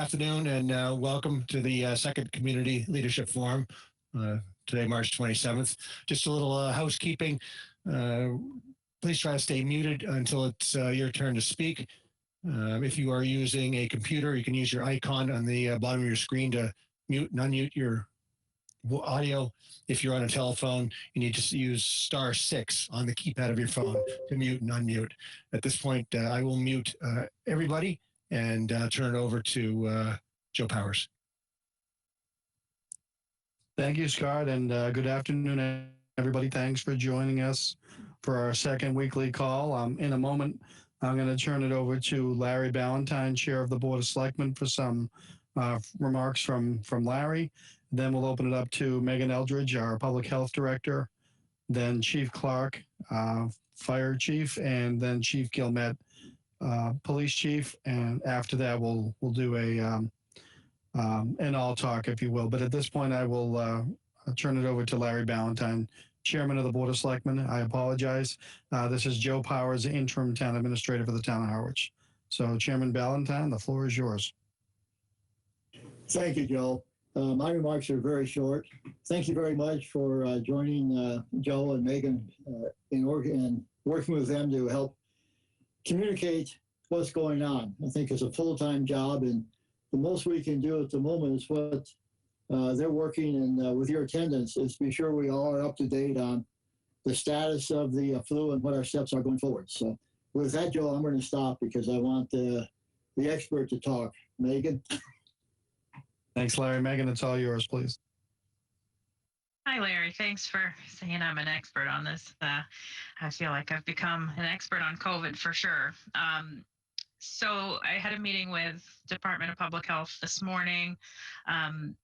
afternoon, and welcome to the second Community Leadership Forum. Today, March 27th. Just a little housekeeping. Uh, Please try to stay muted until it's your turn to speak. If you are using a computer, you can use your icon on the bottom of your screen to mute and unmute your audio. If you're on a telephone, you need to use *6 on the keypad of your phone to mute and unmute. At this point, I will mute everybody and turn it over to Joe Powers. Thank you, Scott, and good afternoon, everybody. Thanks for joining us for our second weekly call. In a moment, I'm going to turn it over to Larry Ballantyne, Chair of the Board of Selectmen, for some remarks from Larry. Then we'll open it up to Megan Eldridge, our Public Health Director, then Chief Clark, Fire Chief, and then Chief Gilmet, Police Chief. And after that, we'll do an all talk, if you will. But at this point, I will turn it over to Larry Ballantyne, Chairman of the Board of Selectmen. I apologize. This is Joe Powers, Interim Town Administrator for the Town of Harwich. So, Chairman Ballantyne, the floor is yours. Thank you, Joe. My remarks are very short. Thank you very much for joining Joe and Megan and working with them to help communicate what's going on. I think it's a full-time job, and the most we can do at the moment is what they're working, and with your attendance, is be sure we all are up to date on the status of the flu and what our steps are going forward. So with that, Joe, I'm going to stop because I want the expert to talk. Megan? Thanks, Larry. Megan, it's all yours, please. Hi, Larry. Thanks for saying I'm an expert on this. I feel like I've become an expert on COVID for sure. So I had a meeting with Department of Public Health this morning.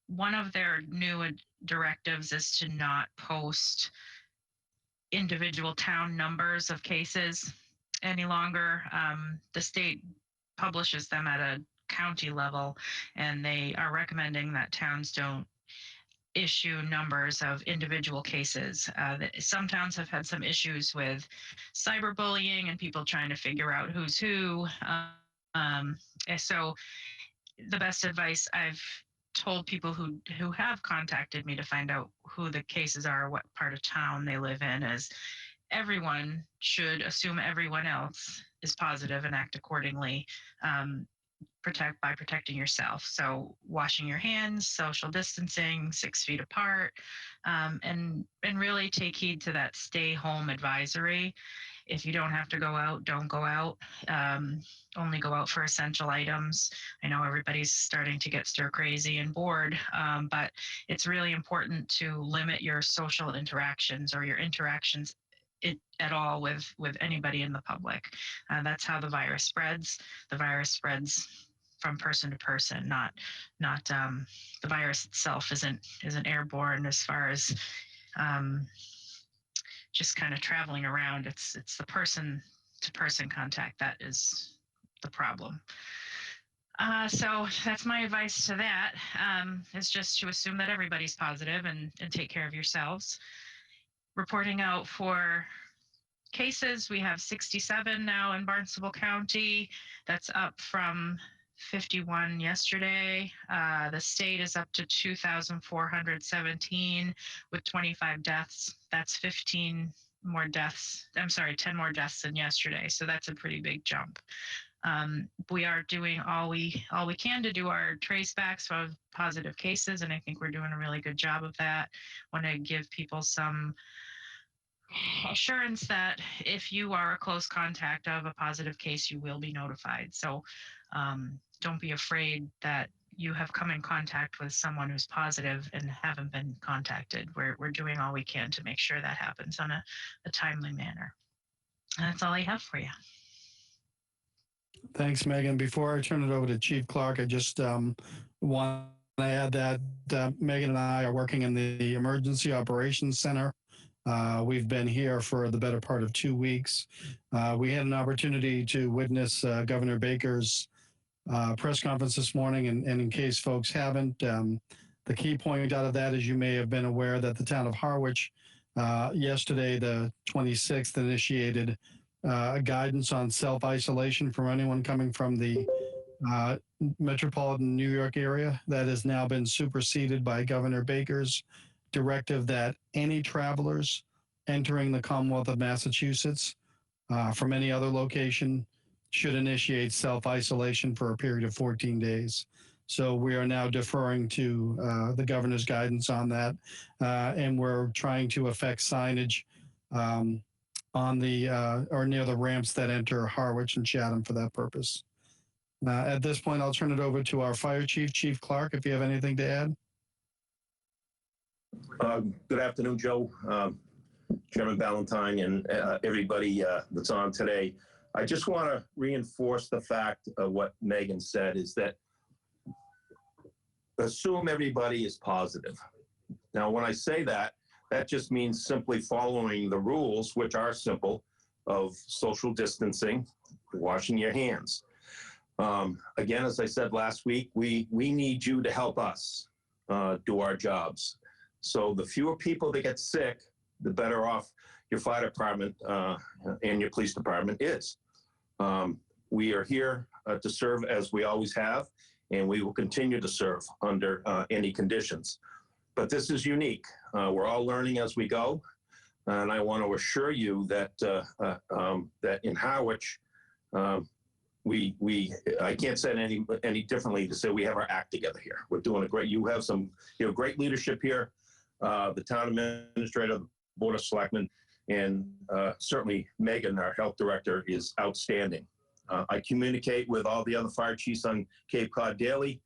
One of their new directives is to not post individual town numbers of cases any longer. The state publishes them at a county level, and they are recommending that towns don't issue numbers of individual cases. Some towns have had some issues with cyberbullying and people trying to figure out who's who. So the best advice I've told people who have contacted me to find out who the cases are, what part of town they live in, is everyone should assume everyone else is positive and act accordingly. By protecting yourself. So washing your hands, social distancing, 6 feet apart, and really take heed to that stay home advisory. If you don't have to go out, don't go out. Only go out for essential items. I know everybody's starting to get stir crazy and bored, but it's really important to limit your social interactions or your interactions at all with anybody in the public. That's how the virus spreads. The virus spreads from person to person, not the virus itself isn't airborne as far as just kind of traveling around. It's the person to person contact that is the problem. So that's my advice to that, is just to assume that everybody's positive and take care of yourselves. Reporting out for cases, we have 67 now in Barnstable County. That's up from 51 yesterday. The state is up to 2,417 with 25 deaths. That's 10 more deaths than yesterday. So that's a pretty big jump. We are doing all we can to do our trace backs of positive cases, and I think we're doing a really good job of that. Want to give people some assurance that if you are a close contact of a positive case, you will be notified. So don't be afraid that you have come in contact with someone who's positive and haven't been contacted. We're doing all we can to make sure that happens on a timely manner. And that's all I have for you. Thanks, Megan. Before I turn it over to Chief Clark, I just want to add that Megan and I are working in the Emergency Operations Center. We've been here for the better part of 2 weeks. We had an opportunity to witness Governor Baker's press conference this morning, and in case folks haven't, the key point out of that is you may have been aware that the town of Harwich yesterday, the 26th, initiated guidance on self-isolation for anyone coming from the uh, metropolitan New York area. That has now been superseded by Governor Baker's directive that any travelers entering the Commonwealth of Massachusetts from any other location should initiate self-isolation for a period of 14 days. So we are now deferring to the governor's guidance on that, and we're trying to affect signage on the or near the ramps that enter Harwich and Chatham for that purpose. At this point, I'll turn it over to our fire chief, Chief Clark, if you have anything to add. Good afternoon, Joe, Chairman Ballantyne, and everybody that's on today. I just want to reinforce the fact of what Megan said, is that assume everybody is positive. Now, when I say that, that just means simply following the rules, which are simple, of social distancing, washing your hands. Again, as I said last week, we need you to help us do our jobs. So the fewer people that get sick, the better off your fire department and your police department is. We are here to serve as we always have, and we will continue to serve under any conditions. But this is unique. We're all learning as we go, and I want to assure you that that in Harwich, I can't say it any differently to say we have our act together here. We're doing a great. You have great leadership here. The town administrator, the board of selectmen, and certainly Megan, our health director, is outstanding. I communicate with all the other fire chiefs on Cape Cod daily,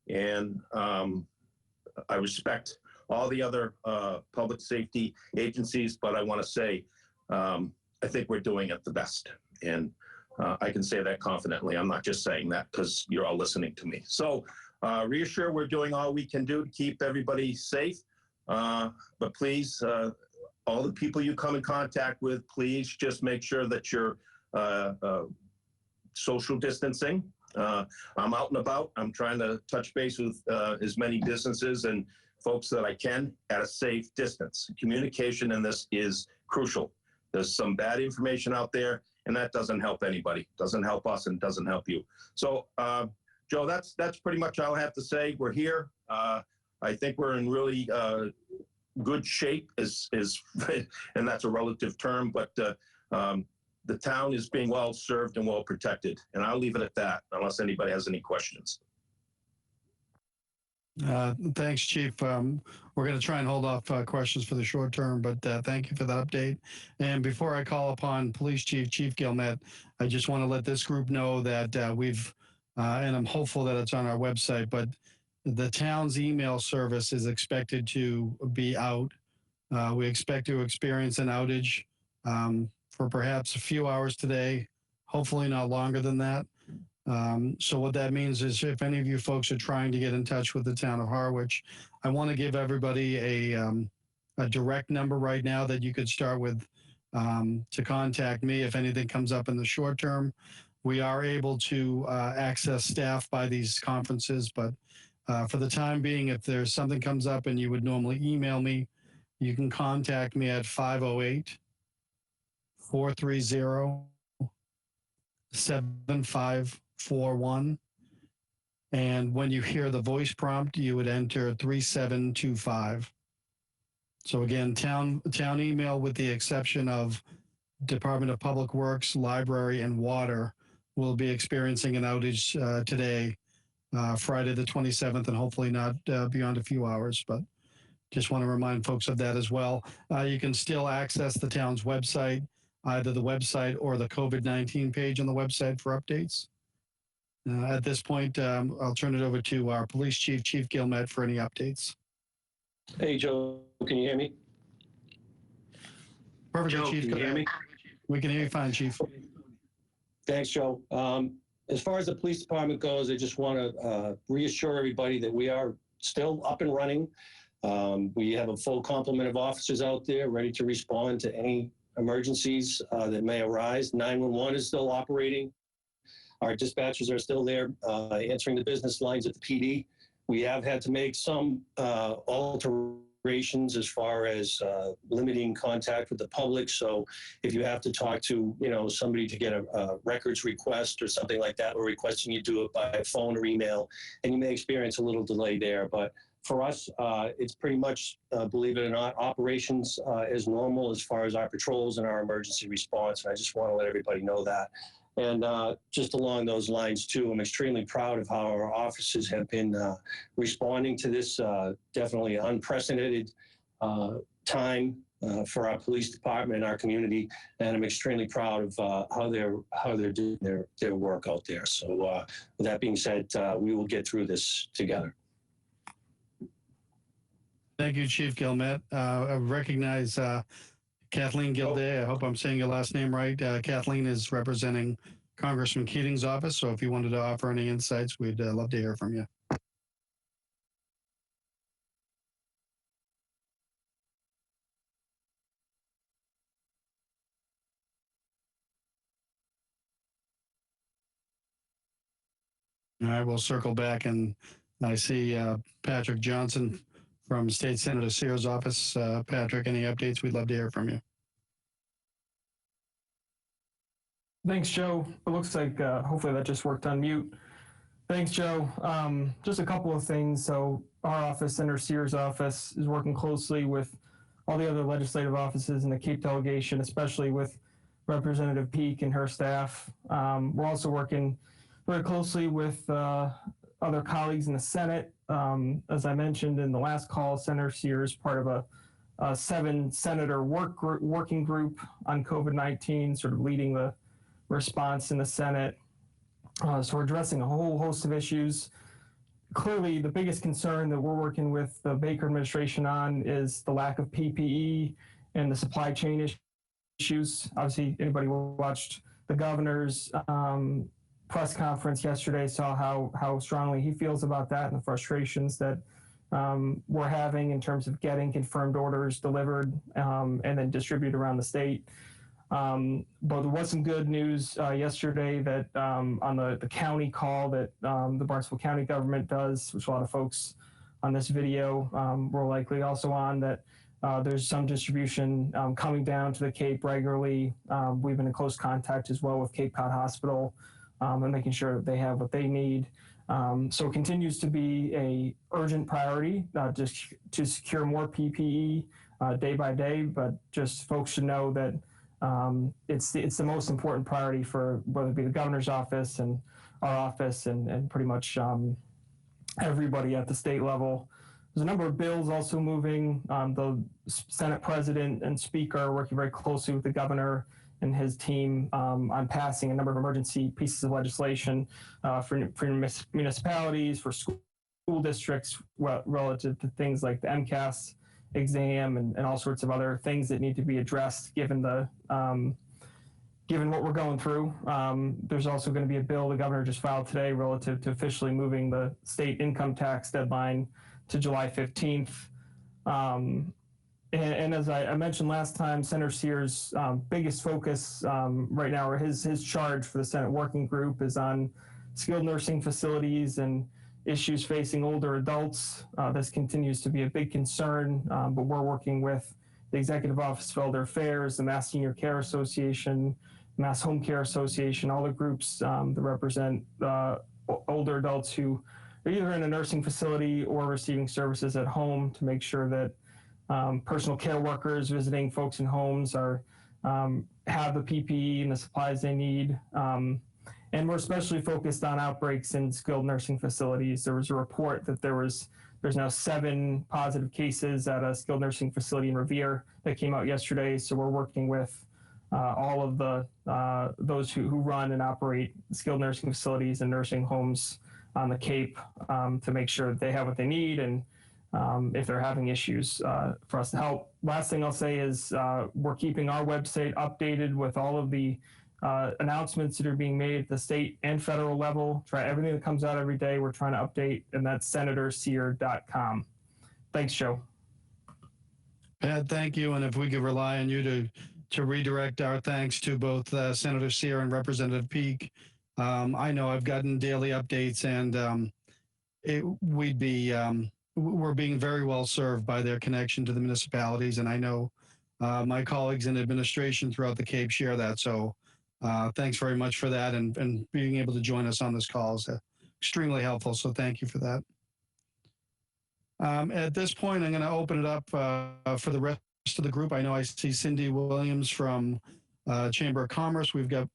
and I respect all the other public safety agencies, but I want to say I think we're doing it the best, and I can say that confidently. I'm not just saying that because you're all listening to me. So reassure we're doing all we can do to keep everybody safe, but please, all the people you come in contact with, please just make sure that you're social distancing. I'm out and about. I'm trying to touch base with as many businesses and folks that I can at a safe distance. Communication in this is crucial. There's some bad information out there, and that doesn't help anybody. Doesn't help us and doesn't help you. So, Joe, that's pretty much all I have to say. We're here. I think we're in really good shape, and that's a relative term, but the town is being well served and well protected. And I'll leave it at that, unless anybody has any questions. Thanks, Chief. We're going to try and hold off questions for the short term, but thank you for that update. And before I call upon Police Chief Gilmet, I just want to let this group know that we've, and I'm hopeful that it's on our website, but the town's email service is expected to be out. We expect to experience an outage for perhaps a few hours today, hopefully not longer than that. So what that means is if any of you folks are trying to get in touch with the town of Harwich, I want to give everybody a direct number right now that you could start with to contact me if anything comes up in the short term. We are able to access staff by these conferences, but for the time being, if there's something comes up and you would normally email me, you can contact me at 508-430-7541. And when you hear the voice prompt, you would enter 3725. So again, town email, with the exception of Department of Public Works, Library, and Water, will be experiencing an outage today, Friday the 27th, and hopefully not beyond a few hours, but just want to remind folks of that as well. You can still access the town's website, either the website or the COVID-19 page on the website for updates. At this point, I'll turn it over to our Police Chief, Chief Gilmet, for any updates. Hey, Joe, can you hear me? Perfect, Joe, Chief. can you hear me? We can hear you fine, Chief. Thanks, Joe. As far as the police department goes, I just want to reassure everybody that we are still up and running. We have a full complement of officers out there ready to respond to any emergencies that may arise. 911 is still operating. Our dispatchers are still there answering the business lines at the PD. We have had to make some alterations operations as far as limiting contact with the public. So if you have to talk to, somebody to get a records request or something like that, or requesting you do it by phone or email, and you may experience a little delay there. But for us, it's pretty much, believe it or not, operations as normal as far as our patrols and our emergency response. And I just want to let everybody know that. And just along those lines, too, I'm extremely proud of how our officers have been responding to this definitely unprecedented time for our police department and our community. And I'm extremely proud of how they're doing their work out there. So with that being said, we will get through this together. Thank you, Chief Gilmet. I recognize Kathleen Gilday. I hope I'm saying your last name right. Kathleen is representing Congressman Keating's office. So if you wanted to offer any insights, we'd love to hear from you. All right, we'll circle back, and I see Patrick Johnson from State Senator Sears' office. Patrick, any updates? We'd love to hear from you. Thanks, Joe. It looks like hopefully that just worked on mute. Thanks, Joe. Just a couple of things. So our office, Senator Sears' office, is working closely with all the other legislative offices in the Cape delegation, especially with Representative Peak and her staff. We're also working very closely with other colleagues in the Senate. As I mentioned in the last call, Senator Sears, part of a 7-senator working group on COVID-19, sort of leading the response in the Senate. So we're addressing a whole host of issues. Clearly, the biggest concern that we're working with the Baker administration on is the lack of PPE and the supply chain issues. Obviously, anybody who watched the governor's press conference yesterday saw how strongly he feels about that and the frustrations that we're having in terms of getting confirmed orders delivered and then distributed around the state. But there was some good news yesterday that on the county call that the Barnstable County government does, which a lot of folks on this video were likely also on, that there's some distribution coming down to the Cape regularly. We've been in close contact as well with Cape Cod Hospital and making sure that they have what they need. So it continues to be a urgent priority just to secure more PPE day by day, but just folks should know that it's the most important priority for whether it be the governor's office and our office and pretty much everybody at the state level. There's a number of bills also moving. The Senate president and speaker are working very closely with the governor and his team on passing a number of emergency pieces of legislation for municipalities, for school districts, relative to things like the MCAS exam and all sorts of other things that need to be addressed given the given what we're going through. There's also going to be a bill the governor just filed today relative to officially moving the state income tax deadline to July 15th. And as I mentioned last time, Senator Sears' biggest focus right now, or his charge for the Senate working group, is on skilled nursing facilities and issues facing older adults. This continues to be a big concern, but we're working with the Executive Office of Elder Affairs, the Mass Senior Care Association, Mass Home Care Association, all the groups that represent older adults who are either in a nursing facility or receiving services at home, to make sure that personal care workers visiting folks in homes have the PPE and the supplies they need. And we're especially focused on outbreaks in skilled nursing facilities. There was a report that there's now 7 positive cases at a skilled nursing facility in Revere that came out yesterday. So we're working with all of those who run and operate skilled nursing facilities and nursing homes on the Cape to make sure that they have what they need, and if they're having issues, for us to help. Last thing I'll say is we're keeping our website updated with all of the announcements that are being made at the state and federal level. Everything that comes out every day, we're trying to update, and that's senatorsear.com. Thanks, Joe. Pat, thank you. And if we could rely on you to redirect our thanks to both Senator Sear and Representative Peak. I know I've gotten daily updates, and we'd be we're being very well served by their connection to the municipalities. And I know my colleagues in administration throughout the Cape share that. So thanks very much for that. And being able to join us on this call is extremely helpful. So thank you for that. At this point, I'm going to open it up for the rest of the group. I know I see Cindy Williams from Chamber of Commerce. We've got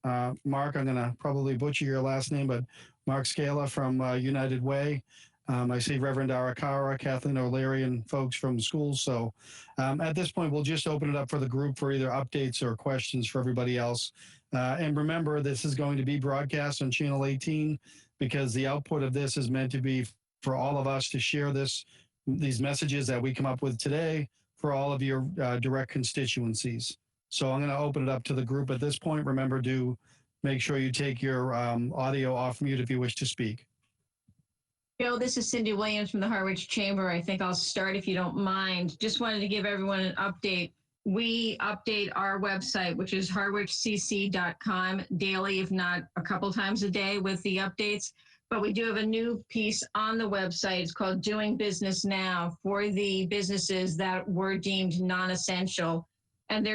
Mark, I'm going to probably butcher your last name, but Mark Scala from United Way. I see Reverend Arakawa, Kathleen O'Leary, and folks from schools. So at this point, we'll just open it up for the group for either updates or questions for everybody else. And remember, this is going to be broadcast on Channel 18 because the output of this is meant to be for all of us to share these messages that we come up with today for all of your direct constituencies. So I'm going to open it up to the group at this point. Remember to make sure you take your audio off mute if you wish to speak. Joe, this is Cindy Williams from the Harwich Chamber. I think I'll start if you don't mind. Just wanted to give everyone an update. We update our website, which is harwichcc.com daily, if not a couple times a day with the updates. But we do have a new piece on the website. It's called Doing Business Now for the businesses that were deemed non-essential. And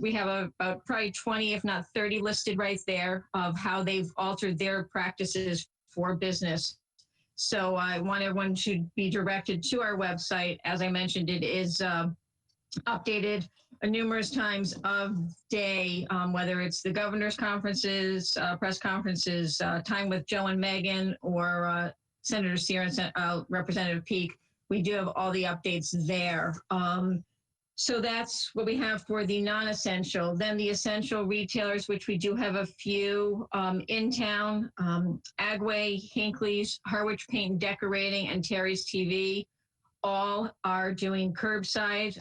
we have about probably 20, if not 30 listed right there of how they've altered their practices for business. So I want everyone to be directed to our website. As I mentioned, it is updated numerous times of day, whether it's the governor's conferences, press conferences, time with Joe and Megan, or Senator Sear and Representative Peake. We do have all the updates there. So that's what we have for the non-essential. Then the essential retailers, which we do have a few in town, Agway, Hinckley's, Harwich Paint and Decorating, and Terry's TV, all are doing curbside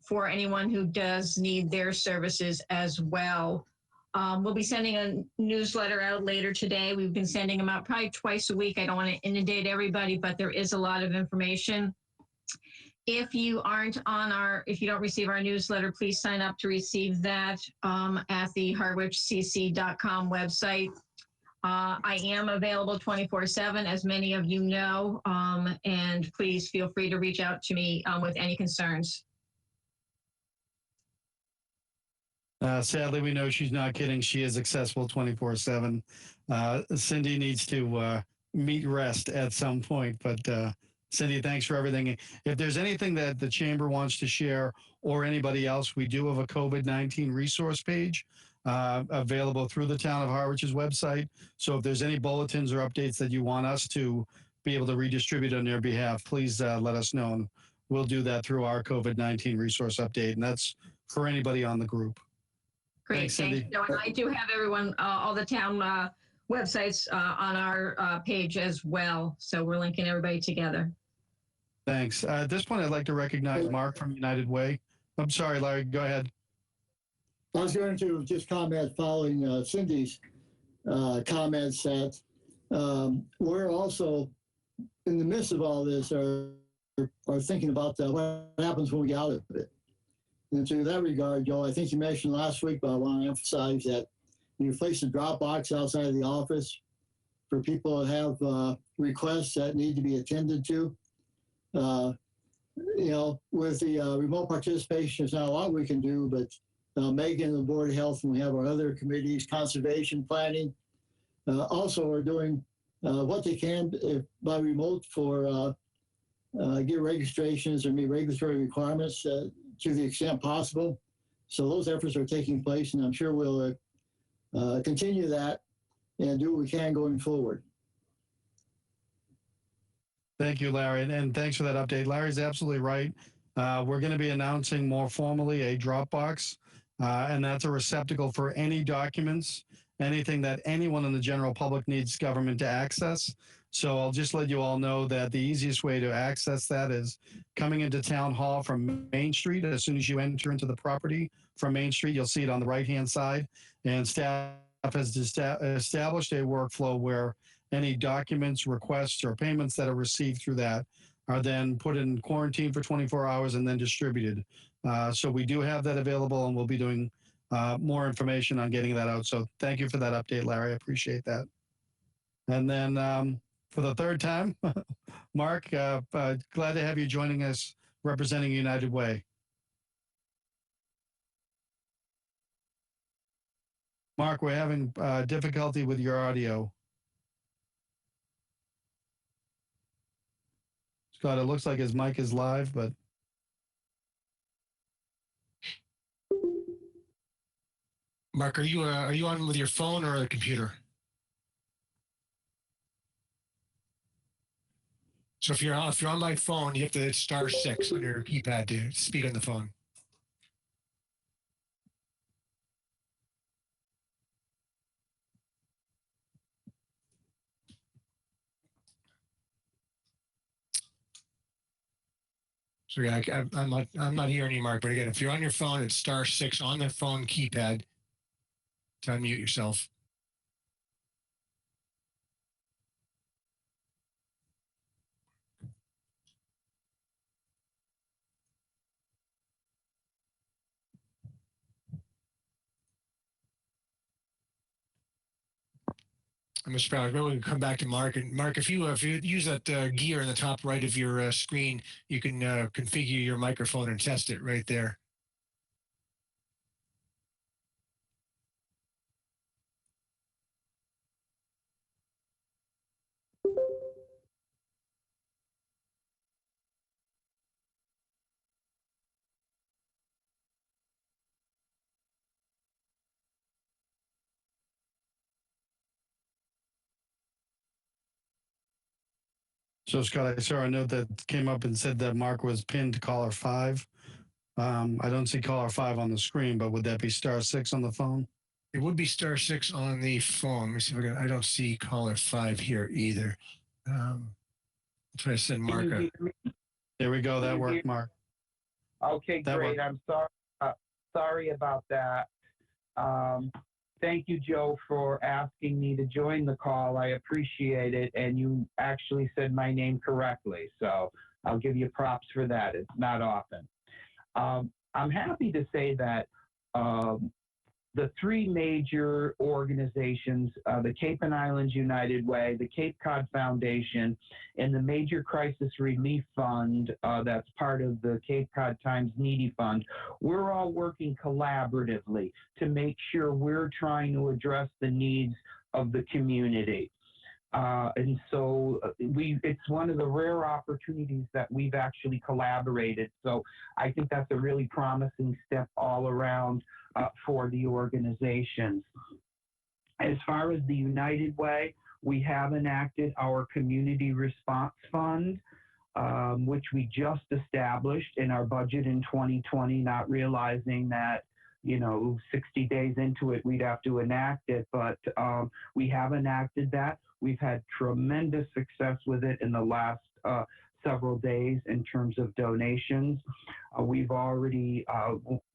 for anyone who does need their services as well. We'll be sending a newsletter out later today. We've been sending them out probably twice a week. I don't want to inundate everybody, but there is a lot of information. If you if you don't receive our newsletter, please sign up to receive that at the harwichcc.com website. I am available 24/7, as many of you know, and please feel free to reach out to me with any concerns. Sadly, we know she's not kidding. She is accessible 24/7. Cindy needs to meet rest at some point, but Cindy, thanks for everything. If there's anything that the chamber wants to share or anybody else, we do have a COVID-19 resource page available through the town of Harwich's website. So if there's any bulletins or updates that you want us to be able to redistribute on your behalf, please let us know. And we'll do that through our COVID-19 resource update. And that's for anybody on the group. Great, thanks. And I do have everyone, all the town websites on our page as well. So we're linking everybody together. Thanks. At this point, I'd like to recognize Mark from United Way. I'm sorry, Larry, go ahead. I was going to just comment following Cindy's comments that we're also in the midst of all this are thinking about what happens when we get out of it. And to that regard, Joe, I think you mentioned last week, but I want to emphasize that you place a drop box outside of the office for people that have requests that need to be attended to. You know, with the remote participation, there's not a lot we can do, but Megan and the Board of Health, and we have our other committees, conservation, planning, also are doing what they can by remote for get registrations or meet regulatory requirements to the extent possible. So those efforts are taking place, and I'm sure we'll continue that and do what we can going forward. Thank you, Larry, and thanks for that update. Larry's absolutely right. We're going to be announcing more formally a Dropbox, and that's a receptacle for any documents, anything that anyone in the general public needs government to access. So I'll just let you all know that the easiest way to access that is coming into Town Hall from Main Street. As soon as you enter into the property from Main Street, you'll see it on the right-hand side, and staff has established a workflow where any documents, requests, or payments that are received through that are then put in quarantine for 24 hours and then distributed. So we do have that available, and we'll be doing more information on getting that out. So thank you for that update, Larry. I appreciate that. And then for the third time. Mark, glad to have you joining us representing United Way. Mark, we're having difficulty with your audio. Scott, it looks like his mic is live, but. Mark, are you on with your phone or the computer? So if you're on my phone, you have to hit *6 on your keypad to speak on the phone. So yeah, I'm not hearing you, Mark. But again, if you're on your phone, it's *6 on the phone keypad to unmute yourself. Mr. Brown, maybe we can come back to Mark. And Mark, if you use that gear in the top right of your screen, you can configure your microphone and test it right there. So, Scott, I saw a note that came up and said that Mark was pinned to caller 5. I don't see caller 5 on the screen, but would that be *6 on the phone? It would be *6 on the phone. Let me see if I don't see caller 5 here either. I'll try to send Mark. There we go. That worked, Mark. Okay, That great. worked. I'm sorry about that. Thank you, Joe, for asking me to join the call. I appreciate it. And you actually said my name correctly. So I'll give you props for that. It's not often. I'm happy to say that the 3 major organizations, the Cape and Islands United Way, the Cape Cod Foundation, and the Major Crisis Relief Fund that's part of the Cape Cod Times Needy Fund, we're all working collaboratively to make sure we're trying to address the needs of the community. And so it's one of the rare opportunities that we've actually collaborated. So I think that's a really promising step all around for the organizations. As far as the United Way, we have enacted our Community Response Fund, which we just established in our budget in 2020, not realizing that 60 days into it, we'd have to enact it, but we have enacted that. We've had tremendous success with it in the last several days in terms of donations. We've already,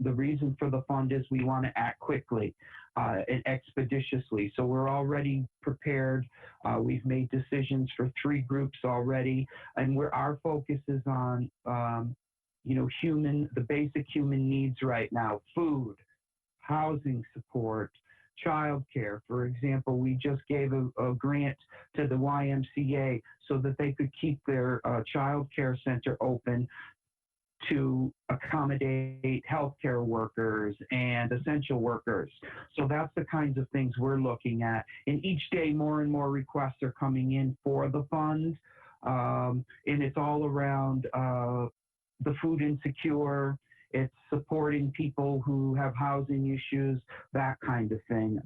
the reason for the fund is we want to act quickly and expeditiously. So we're already prepared. We've made decisions for 3 groups already, and our focus is on the basic human needs right now: food, housing support, childcare. For example, we just gave a grant to the YMCA so that they could keep their child care center open to accommodate healthcare workers and essential workers. So that's the kinds of things we're looking at. And each day, more and more requests are coming in for the fund. And it's all around the food insecure. It's supporting people who have housing issues, that kind of thing.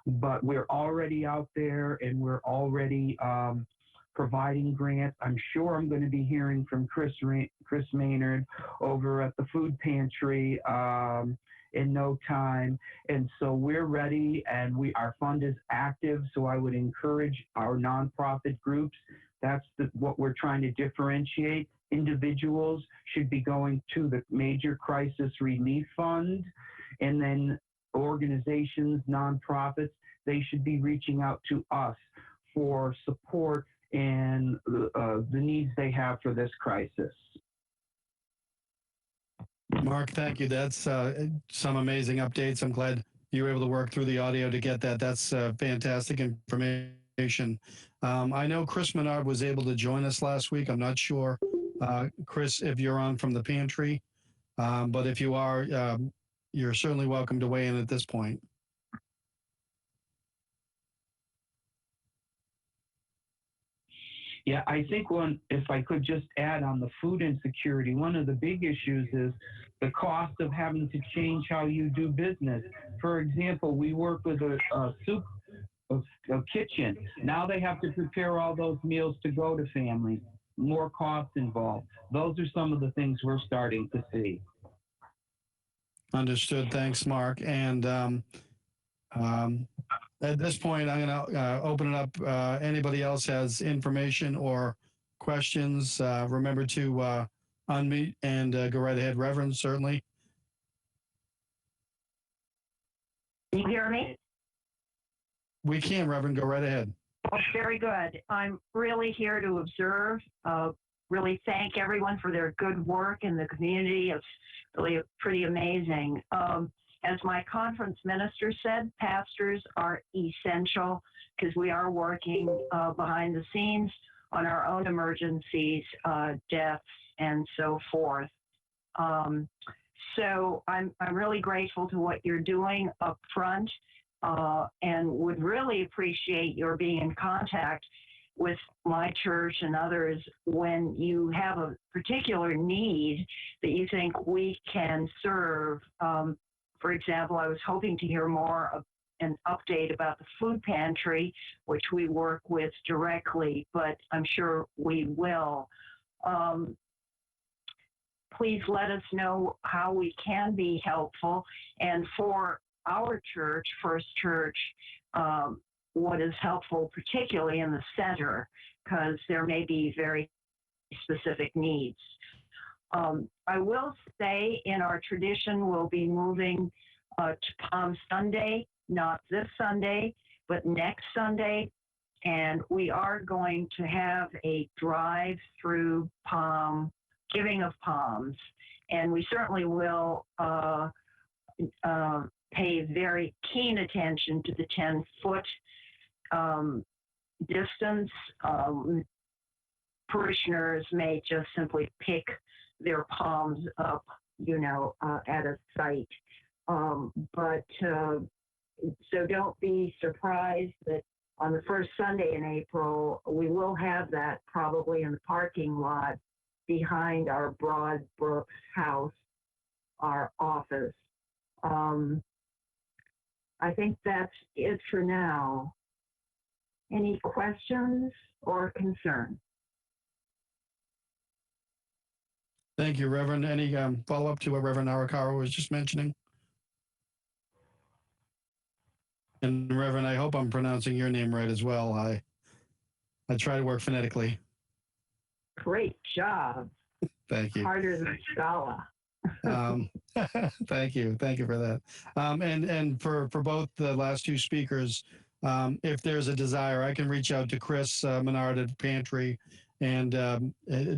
But we're already out there and we're already providing grants. I'm sure I'm going to be hearing from Chris Maynard over at the food pantry in no time. And so we're ready, and our fund is active. So I would encourage our nonprofit groups. That's what we're trying to differentiate. Individuals should be going to the Major Crisis Relief Fund, and then organizations, nonprofits, they should be reaching out to us for support and the needs they have for this crisis. Mark, thank you. That's some amazing updates. I'm glad you were able to work through the audio to get that. That's fantastic information. conversation. I know Chris Menard was able to join us last week. I'm not sure, Chris, if you're on from the pantry, but if you are, you're certainly welcome to weigh in at this point. Yeah, I think if I could just add on the food insecurity, one of the big issues is the cost of having to change how you do business. For example, we work with a kitchen. Now they have to prepare all those meals to go to families. More costs involved. Those are some of the things we're starting to see. Understood. Thanks, Mark. And at this point, I'm going to open it up. Anybody else has information or questions? Remember to unmute and go right ahead, Reverend, certainly. Can you hear me? We can, Reverend. Go right ahead. Oh, very good. I'm really here to observe, really thank everyone for their good work in the community. It's really pretty amazing. As my conference minister said, pastors are essential because we are working behind the scenes on our own emergencies, deaths, and so forth. So I'm really grateful to what you're doing up front and would really appreciate your being in contact with my church and others when you have a particular need that you think we can serve. For example, I was hoping to hear more of an update about the food pantry, which we work with directly, but I'm sure we will. Please let us know how we can be helpful. And for our church, First Church, what is helpful, particularly in the center, because there may be very specific needs. I will say in our tradition, we'll be moving to Palm Sunday, not this Sunday, but next Sunday. And we are going to have a drive-through palm, giving of palms. And we certainly will pay very keen attention to the 10-foot distance. Parishioners may just simply pick their palms up, at a site. So don't be surprised that on the first Sunday in April, we will have that probably in the parking lot behind our Broadbrook house, our office. I think that's it for now. Any questions or concerns? Thank you, Reverend. Any follow-up to what Reverend Arakawa was just mentioning? And Reverend, I hope I'm pronouncing your name right as well. I try to work phonetically. Great job. Thank you. Harder than Scala. Thank you. Thank you for that. And for both the last two speakers, if there's a desire, I can reach out to Chris Menard at Pantry and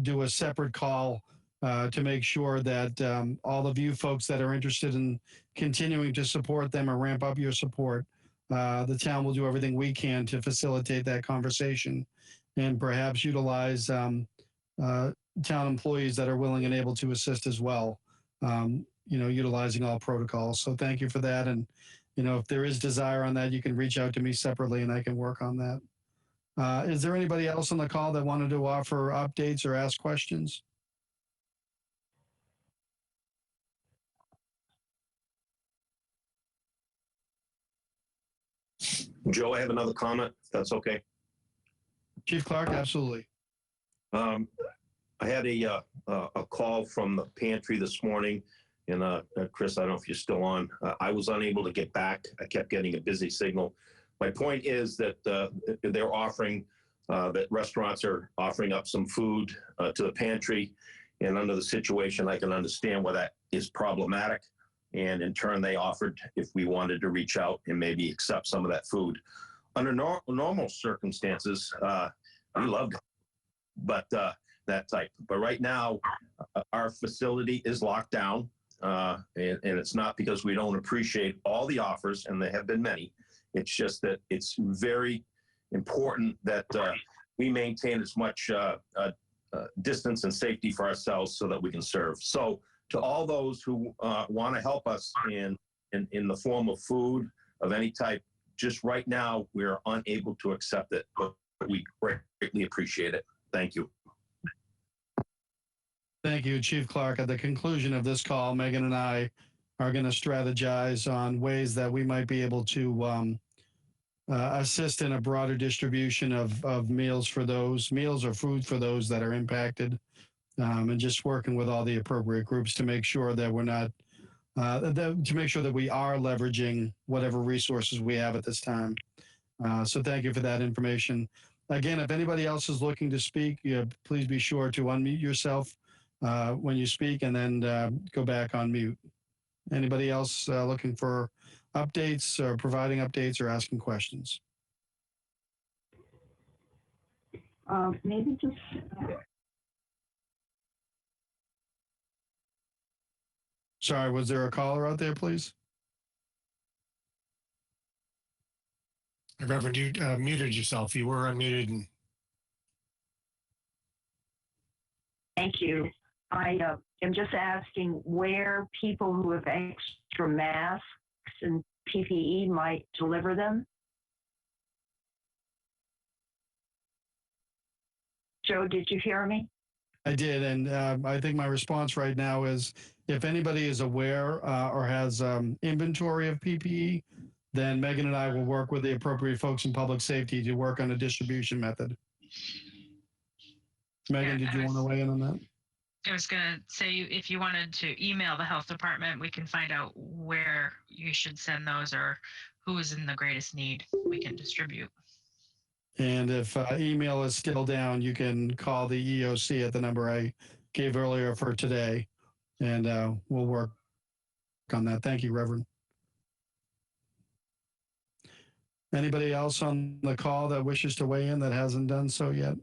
do a separate call to make sure that all of you folks that are interested in continuing to support them or ramp up your support, the town will do everything we can to facilitate that conversation and perhaps utilize town employees that are willing and able to assist as well, utilizing all protocols. So thank you for that. And, if there is desire on that, you can reach out to me separately and I can work on that. Is there anybody else on the call that wanted to offer updates or ask questions? Joe, I have another comment, if that's okay. Chief Clark, absolutely. I had a call from the pantry this morning, and Chris, I don't know if you're still on. I was unable to get back. I kept getting a busy signal. My point is that they're offering, that restaurants are offering up some food to the pantry, and under the situation, I can understand why that is problematic. And in turn, they offered if we wanted to reach out and maybe accept some of that food. Under normal circumstances, we love that type. But right now, our facility is locked down, and it's not because we don't appreciate all the offers, and there have been many. It's just that it's very important that we maintain as much distance and safety for ourselves so that we can serve. So to all those who want to help us in the form of food of any type, just right now, we're unable to accept it, but we greatly appreciate it. Thank you. Thank you, Chief Clark. At the conclusion of this call, Megan and I are going to strategize on ways that we might be able to assist in a broader distribution of meals for those, meals or food for those that are impacted, and just working with all the appropriate groups to make sure that we're not, to make sure that we are leveraging whatever resources we have at this time. So thank you for that information. Again, if anybody else is looking to speak, please be sure to unmute yourself when you speak and then go back on mute. Anybody else looking for updates or providing updates or asking questions? Maybe just Sorry, was there a caller out there, please? Reverend, you muted yourself. You were unmuted. And thank you. I am just asking where people who have extra masks and PPE might deliver them. Joe, did you hear me? I did, and I think my response right now is if anybody is aware or has inventory of PPE, then Megan and I will work with the appropriate folks in public safety to work on a distribution method. Megan, did you want to weigh in on that? I was going to say, if you wanted to email the health department, we can find out where you should send those or who is in the greatest need. We can distribute. And if email is still down, you can call the EOC at the number I gave earlier for today, and we'll work on that. Thank you, Reverend. Anybody else on the call that wishes to weigh in that hasn't done so yet?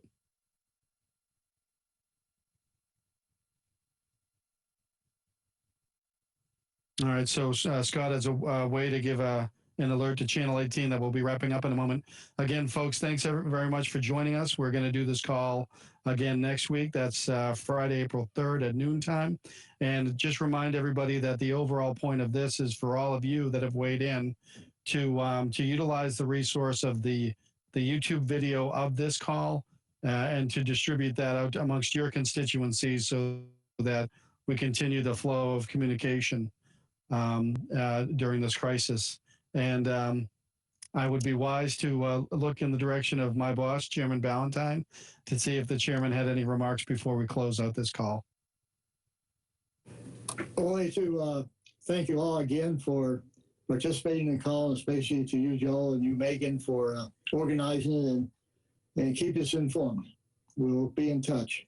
All right, so Scott has a way to give an alert to Channel 18 that we'll be wrapping up in a moment. Again, folks, thanks very much for joining us. We're going to do this call again next week. That's Friday, April 3rd at noontime. And just remind everybody that the overall point of this is for all of you that have weighed in to utilize the resource of the YouTube video of this call and to distribute that out amongst your constituencies so that we continue the flow of communication during this crisis. And I would be wise to look in the direction of my boss, Chairman Ballantyne, to see if the chairman had any remarks before we close out this call. Only to thank you all again for participating in the call, especially to you, Joel, and you, Megan, for organizing it and keep us informed. We'll be in touch.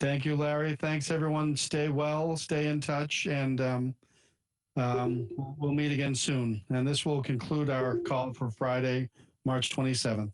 Thank you, Larry. Thanks, everyone. Stay well, stay in touch, and we'll meet again soon. And this will conclude our call for Friday, March 27th.